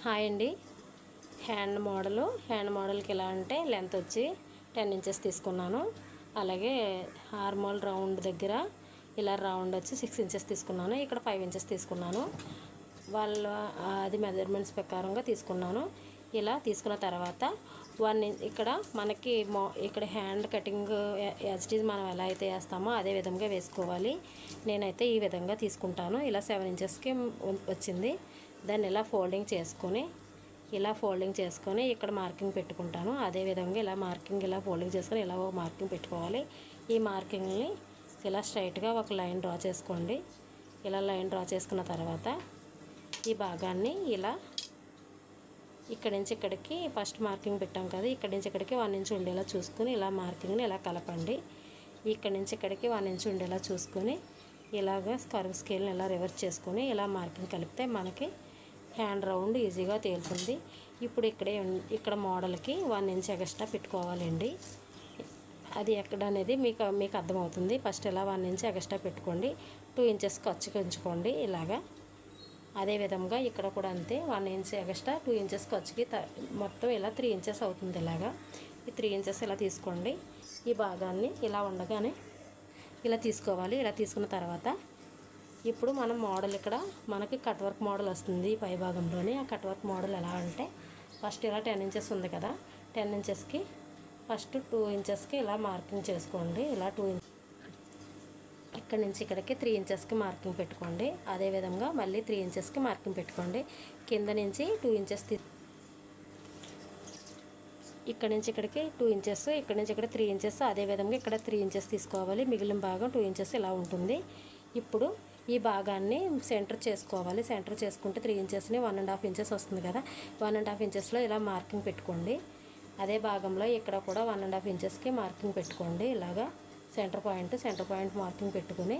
Hi అండి. Hand మోడల్కి ఎలా అంటే లెంత్ వచ్చి 10 ఇంచెస్ తీసుకున్నాను. అలాగే ఆర్మోల్ రౌండ్ దగ్గర ఇలా రౌండ్ వచ్చి 6 ఇంచెస్ తీసుకున్నాను. ఇక్కడ 5 ఇంచెస్ తీసుకున్నాను. అది మెజర్మెంట్స్ ప్రకారంగా తీసుకున్నాను. ఇలా తీసుకున్న తర్వాత ఇక్కడ మనకి ఇక్కడ hand cutting as it is మనం ఎలా అయితే వేస్తామో అదే విధంగా వేసుకోవాలి. నేనైతే ఈ విధంగా తీసుకుంటాను. ఇలా 7 ఇంచెస్కి వచ్చింది. దాన్ని ఇలా ఫోల్డింగ్ చేసుకొని ఇక్కడ మార్కింగ్ పెట్టుకుంటాను. అదేవిధంగా ఇలా ఫోల్డింగ్ చేసుకొని ఇలా ఒక మార్కింగ్ పెట్టుకోవాలి. ఈ మార్కింగ్ని ఇలా స్ట్రైట్గా ఒక లైన్ డ్రా చేసుకోండి. ఇలా లైన్ డ్రా చేసుకున్న తర్వాత ఈ భాగాన్ని ఇలా ఇక్కడి నుంచి ఇక్కడికి ఫస్ట్ మార్కింగ్ పెట్టాం కదా, ఇక్కడి నుంచి ఇక్కడికి 1 ఇంచ్ ఉండేలా చూసుకొని ఇలా మార్కింగ్ని ఇలా కలపండి. ఇక్కడి నుంచి ఇక్కడికి 1 ఇంచ్ ఉండేలా చూసుకొని ఇలాగ కర్వ్ స్కేల్ని ఇలా రివర్స్ చేసుకొని ఇలా మార్కింగ్ కలిపితే మనకి హ్యాండ్ రౌండ్ ఈజీగా తేలుతుంది. ఇప్పుడు ఇక్కడ మోడల్కి 1 ఇంచ్ ఎక్స్ట్రా పెట్టుకోవాలండి. అది ఎక్కడ అనేది మీకు అర్థమవుతుంది. ఫస్ట్ ఇలా 1 ఇంచ్ ఎక్స్ట్రా పెట్టుకోండి. 2 ఇంచెస్ ఖర్చుకి ఉంచుకోండి ఇలాగా. అదేవిధంగా ఇక్కడ కూడా అంతే, 1 ఇంచ్ ఎక్స్ట్రా 2 ఇంచెస్ ఖర్చుకి మొత్తం ఇలా 3 ఇంచెస్ అవుతుంది. ఇలాగా ఈ 3 ఇంచెస్ ఇలా తీసుకోండి. ఈ భాగాన్ని ఇలా ఉండగానే ఇలా తీసుకోవాలి. ఇలా తీసుకున్న తర్వాత ఇప్పుడు మనం మోడల్ ఇక్కడ మనకి కట్ వర్క్ మోడల్ వస్తుంది పై భాగంలోనే. ఆ కట్ వర్క్ మోడల్ ఎలా అంటే ఫస్ట్ ఇలా 10 ఇంచెస్ ఉంది కదా, 10 ఇంచెస్కి ఫస్ట్ 2 ఇంచెస్కి ఇలా మార్కింగ్ చేసుకోండి. ఇలా 2 ఇంచెస్ ఇక్కడ నుంచి ఇక్కడికి 3 ఇంచెస్కి మార్కింగ్ పెట్టుకోండి. అదేవిధంగా మళ్ళీ 3 ఇంచెస్కి మార్కింగ్ పెట్టుకోండి. కింద నుంచి 2 ఇంచెస్ ఇక్కడ నుంచి ఇక్కడికి 2 ఇంచెస్, ఇక్కడ నుంచి ఇక్కడ 3 ఇంచెస్, అదేవిధంగా ఇక్కడ 3 ఇంచెస్ తీసుకోవాలి. మిగిలిన భాగం 2 ఇంచెస్ ఇలా ఉంటుంది. ఇప్పుడు ఈ భాగాన్ని సెంటర్ చేసుకోవాలి. సెంటర్ చేసుకుంటే 3 ఇంచెస్ని 1.5 ఇంచెస్ వస్తుంది కదా, 1.5 ఇంచెస్లో ఇలా మార్కింగ్ పెట్టుకోండి. అదే భాగంలో ఇక్కడ కూడా 1.5 ఇంచెస్కి మార్కింగ్ పెట్టుకోండి. ఇలాగా సెంటర్ పాయింట్ మార్కింగ్ పెట్టుకొని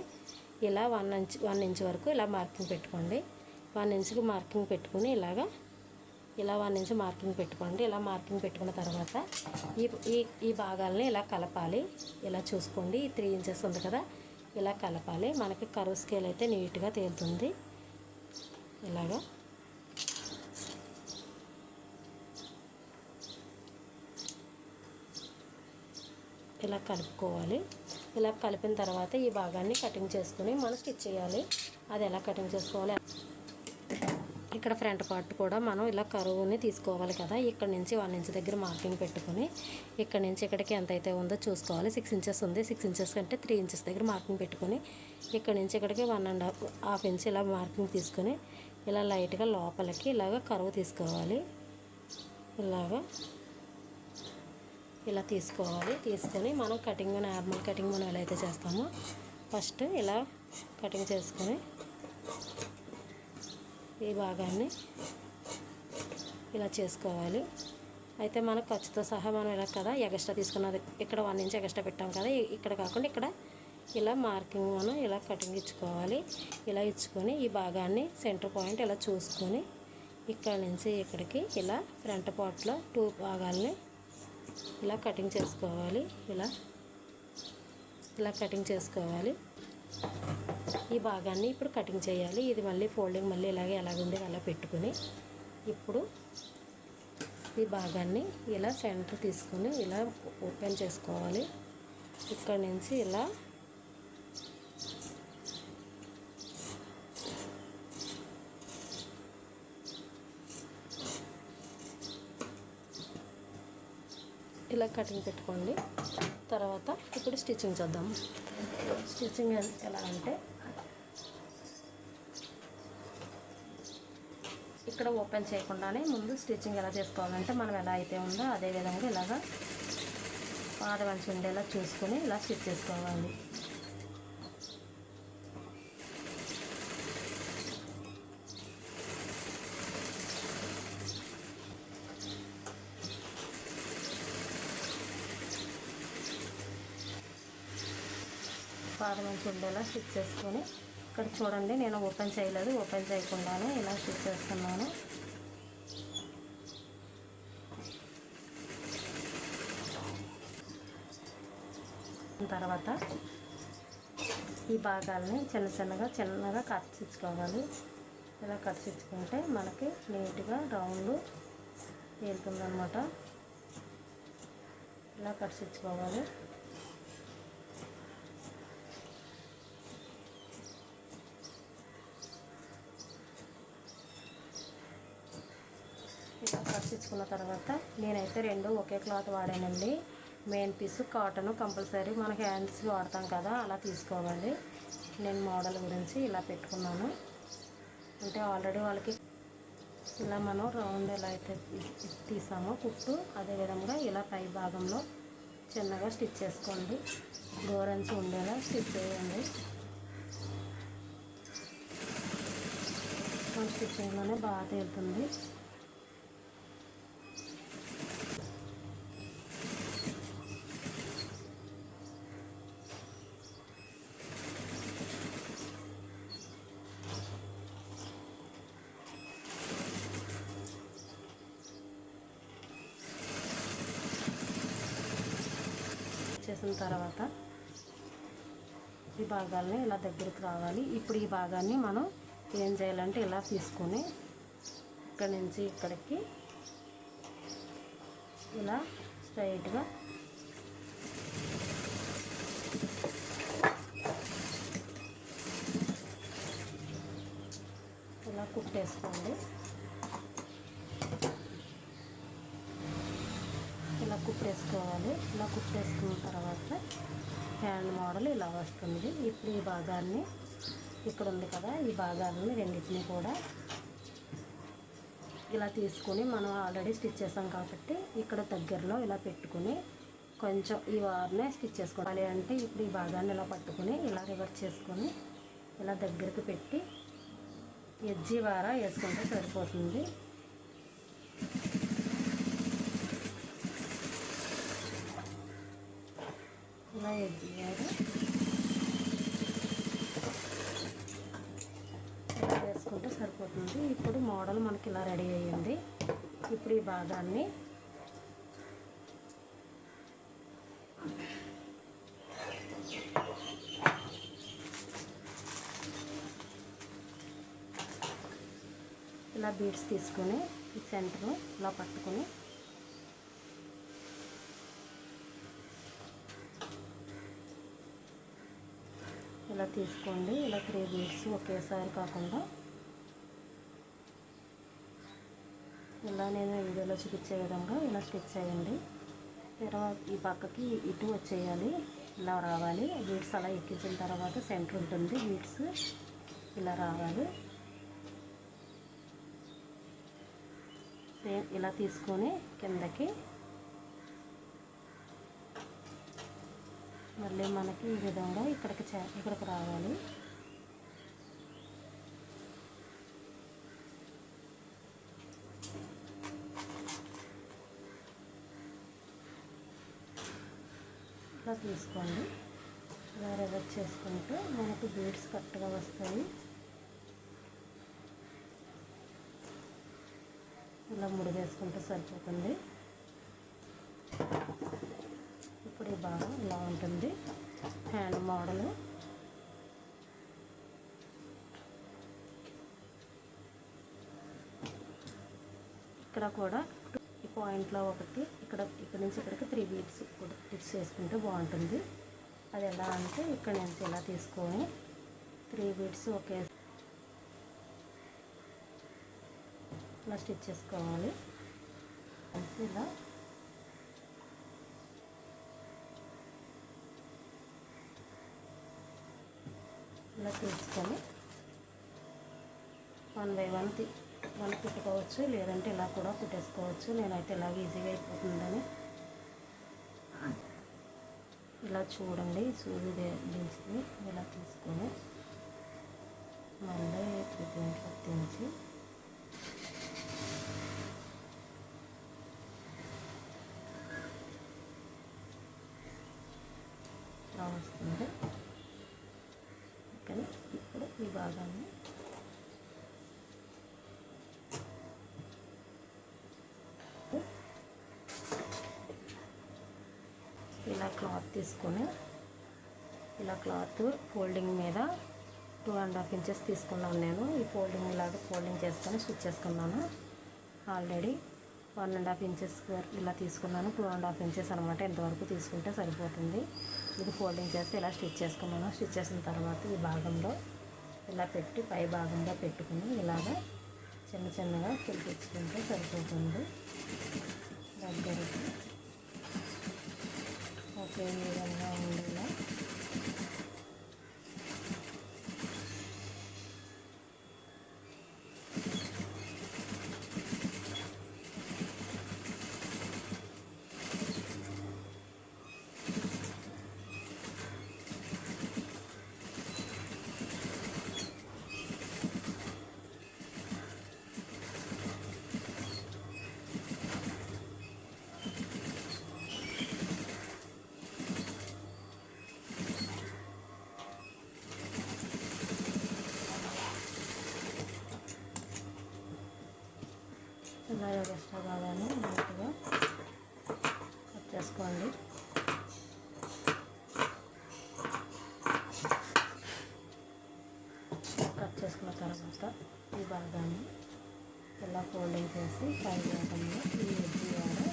ఇలా 1 ఇంచ్ వరకు ఇలా మార్కింగ్ పెట్టుకోండి. 1 ఇంచ్కి మార్కింగ్ పెట్టుకుని ఇలా 1 ఇంచ్ మార్కింగ్ పెట్టుకోండి. ఇలా మార్కింగ్ పెట్టుకున్న తర్వాత ఈ భాగాలని ఇలా కలపాలి. ఇలా చూసుకోండి. 3 ఇంచెస్ ఉంది కదా, ఇలా కలపాలి. మనకి కర్వ్ స్కేల్ అయితే నీట్గా తేలుతుంది. ఇలాగా ఇలా కలుపుకోవాలి. ఇలా కలిపిన తర్వాత ఈ భాగాన్ని కటింగ్ చేసుకుని మనం స్టిచ్ చేయాలి. అది ఎలా కటింగ్ చేసుకోవాలి, ఇక్కడ ఫ్రంట్ పార్ట్ కూడా మనం ఇలా కరువుని తీసుకోవాలి కదా. ఇక్కడ నుంచి 1 ఇంచ్ దగ్గర మార్కింగ్ పెట్టుకుని ఇక్కడ నుంచి ఇక్కడికి ఎంత అయితే ఉందో చూసుకోవాలి. 6 ఇంచెస్ ఉంది, 6 ఇంచెస్ కంటే 3 ఇంచెస్ దగ్గర మార్కింగ్ పెట్టుకుని ఇక్కడ నుంచి ఇక్కడికి 1.5 ఇంచ్ ఇలా మార్కింగ్ తీసుకొని ఇలా లైట్గా లోపలికి ఇలాగ కరువు తీసుకోవాలి. ఇలా తీసుకొని మనం నార్మల్ కటింగ్ మనం ఎలా అయితే చేస్తామో ఫస్ట్ ఇలా కటింగ్ చేసుకొని ఈ భాగాన్ని ఇలా చేసుకోవాలి. అయితే మన ఖర్చుతో సహా మనం ఇలా కదా ఎక్స్ట్రా తీసుకున్నది, ఇక్కడ 1 ఇంచ్ ఎక్స్ట్రా పెట్టాం కదా, ఇక్కడ కాకుండా ఇక్కడ ఇలా మార్కింగ్ మనం ఇలా కటింగ్ ఇచ్చుకోవాలి. ఇలా ఇచ్చుకొని ఈ భాగాన్ని సెంటర్ పాయింట్ ఇలా చూసుకొని ఇక్కడ నుంచి ఇక్కడికి ఇలా ఫ్రంట్ పార్ట్లో 2 భాగాల్ని ఇలా కటింగ్ చేసుకోవాలి. ఇలా కటింగ్ చేసుకోవాలి. ఈ భాగాన్ని ఇప్పుడు కటింగ్ చేయాలి. ఇది మళ్ళీ ఫోల్డింగ్ మళ్ళీ ఎలాగుంది అలా పెట్టుకుని ఇప్పుడు ఈ భాగాన్ని ఇలా సెంటర్ తీసుకుని ఇలా ఓపెన్ చేసుకోవాలి. ఇక్కడ నుంచి ఇలా కటింగ్ పెట్టుకోండి. తర్వాత ఇప్పుడు స్టిచ్చింగ్ చేద్దాం. స్టిచ్చింగ్ ఎలా అంటే ఇక్కడ ఓపెన్ చేయకుండానే ముందు స్టిచ్చింగ్ ఎలా చేసుకోవాలంటే మనం ఎలా అయితే ఉందో అదే విధంగా ఇలాగా పాదవంచి ఉండేలా చూసుకొని ఇలా స్టిచ్ చేసుకోవాలి. పాదవంచి ఉండేలా స్టిచ్ చేసుకొని ఇక్కడ చూడండి, నేను ఓపెన్ చేయలేదు, ఓపెన్ చేయకుండానే ఇలా స్టిచ్ చేస్తున్నాను. తర్వాత ఈ భాగాలని చిన్నగా కట్ చేసుకోవాలి. ఇలా కట్ చేసుకుంటే మనకి నీట్గా రౌండ్ ఏరుతుందన్నమాట. ఇలా కట్ చేసుకోవాలి. ఇలా కట్ చేసుకున్న తర్వాత నేనైతే రెండు ఒకే క్లాత్ వాడానండి. మెయిన్ పీస్ కాటన్ కంపల్సరీ మన హ్యాండ్స్కి వాడతాం కదా, అలా తీసుకోవాలి. నేను మోడల్ గురించి ఇలా పెట్టుకున్నాను. అంటే ఆల్రెడీ వాళ్ళకి ఇలా మనం రౌండ్ ఎలా అయితే తీసామో కుట్టు, అదేవిధంగా ఇలా పై భాగంలో చిన్నగా స్టిచ్ చేసుకోండి. గోరంచి ఉండేలా స్టిచ్ చేయండి. మన స్టిచ్చింగ్లోనే బాగా తేలుతుంది. చేసిన తర్వాత ఈ భాగాల్ని ఇలా దగ్గరికి రావాలి. ఇప్పుడు ఈ భాగాన్ని మనం ఏం చేయాలంటే ఇలా తీసుకొని ఇక్కడి నుంచి ఇక్కడికి ఇలా స్ట్రైట్గా ఇలా కుట్టేసుకోండి. ఇలా కుట్టేసుకోవాలి. ఇలా కుట్టేసుకున్న తర్వాత హ్యాండ్ మోడల్ ఇలా వస్తుంది. ఇప్పుడు ఈ భాగాన్ని ఇక్కడ ఉంది కదా, ఈ భాగాలని రెండింటిని కూడా ఇలా తీసుకొని మనం ఆల్రెడీ స్టిచ్ చేసాం కాబట్టి ఇక్కడ దగ్గరలో ఇలా పెట్టుకుని కొంచెం ఈ వారినే స్టిచ్ చేసుకోవాలి. అంటే ఇప్పుడు ఈ భాగాన్ని ఇలా పట్టుకుని ఇలా రివర్స్ చేసుకొని ఇలా దగ్గరికి పెట్టి ఎడ్జి వార వేసుకుంటే సరిపోతుంది. ఇలా ఎడ్జి వార ఇలా వేసుకుంటే సరిపోతుంది. ఇప్పుడు మోడల్ మనకి ఇలా రెడీ అయ్యింది. ఇప్పుడు ఈ భాగాన్ని ఇలా బీడ్స్ తీసుకొని ఈ సెంటర్ ఇలా పట్టుకొని ఇలా తీసుకోండి. ఇలా 3 బీడ్స్ ఒకేసారి కాకుండా ఇలా నేను వీడియోలో చూపించే విధంగా ఇలా స్టిచ్ చేయండి. తర్వాత ఈ పక్కకి ఇటు వచ్చేయాలి, ఇలా రావాలి. బీడ్స్ అలా ఎక్కించిన తర్వాత సెంటర్ ఉంటుంది, బీడ్స్ ఇలా రావాలి. సేమ్ ఇలా తీసుకొని కిందకి మళ్ళీ మనకి ఈ విధంగా ఇక్కడికి రావాలి. ఇలా తీసుకోండి. ఇలా రివర్స్ చేసుకుంటూ మనకి బీడ్స్ కరెక్ట్గా వస్తాయి. ఇలా ముడి వేసుకుంటే సరిపోతుంది. ఇప్పుడు ఈ భాగం ఇలా ఉంటుంది హ్యాండ్ మోడల్. ఇక్కడ కూడా ఈ పాయింట్లో ఒకటి ఇక్కడ నుంచి ఇక్కడికి 3 బీడ్స్ కూడా స్టిచ్ చేసుకుంటే బాగుంటుంది. అది ఎలా అంటే ఇక్కడ నుంచి ఇలా తీసుకొని 3 బీడ్స్ ఒకే ఇలా స్టిచ్ చేసుకోవాలి. ఇలా ఇలా తీసుకొని 1 బై 1 కుట్టుకోవచ్చు, లేదంటే ఇలా కూడా కుట్టేసుకోవచ్చు. నేనైతే ఇలాగ ఈజీగా అయిపోతుందని ఇలా చూడండి. సూది దించి ఇలా తీసుకొని మళ్ళీ దీంట్లో దించి ఇలా వస్తుంది. ఓకే, ఇప్పుడు ఈ భాగాన్ని ఇలా క్లాత్ తీసుకొని ఇలా క్లాత్ ఫోల్డింగ్ మీద 2.5 ఇంచెస్ తీసుకున్నాను నేను. ఈ ఫోల్డింగ్ ఇలాగా ఫోల్డింగ్ చేసుకొని స్టిచ్ చేసుకున్నాను. ఆల్రెడీ 1.5 ఇంచెస్ వరకు ఇలా తీసుకున్నాను. 2.5 ఇంచెస్ అనమాట. ఇంతవరకు తీసుకుంటే సరిపోతుంది. ఇది ఫోల్డింగ్ చేసి ఇలా స్టిచ్ చేసుకున్నాను. స్టిచ్ చేసిన తర్వాత ఈ భాగంలో ఇలా పెట్టి పై భాగంలో పెట్టుకుని ఇలాగా చిన్న చిన్నగా పిలిపించుకుంటే సరిపోతుంది. దగ్గరికి ఒకే విధంగా ఉండేలా ఇలా ఎక్స్ట్రా భాగాన్ని నీట్గా కట్ చేసుకోండి. కట్ చేసుకున్న తర్వాత ఈ భాగాన్ని ఇలా ఫోల్డింగ్ చేసి పై భాగంలో ఈ ఎడ్జ్ ద్వారా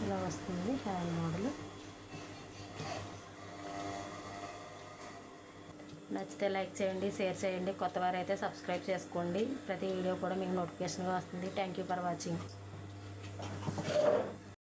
ఇలా వస్తుంది హ్యాండ్ మోడల్. నచ్చితే లైక్ చేయండి, షేర్ చేయండి. కొత్త వారైతే సబ్స్క్రైబ్ చేసుకోండి. ప్రతి వీడియో కూడా మీకు నోటిఫికేషన్గా వస్తుంది. Thank you for watching.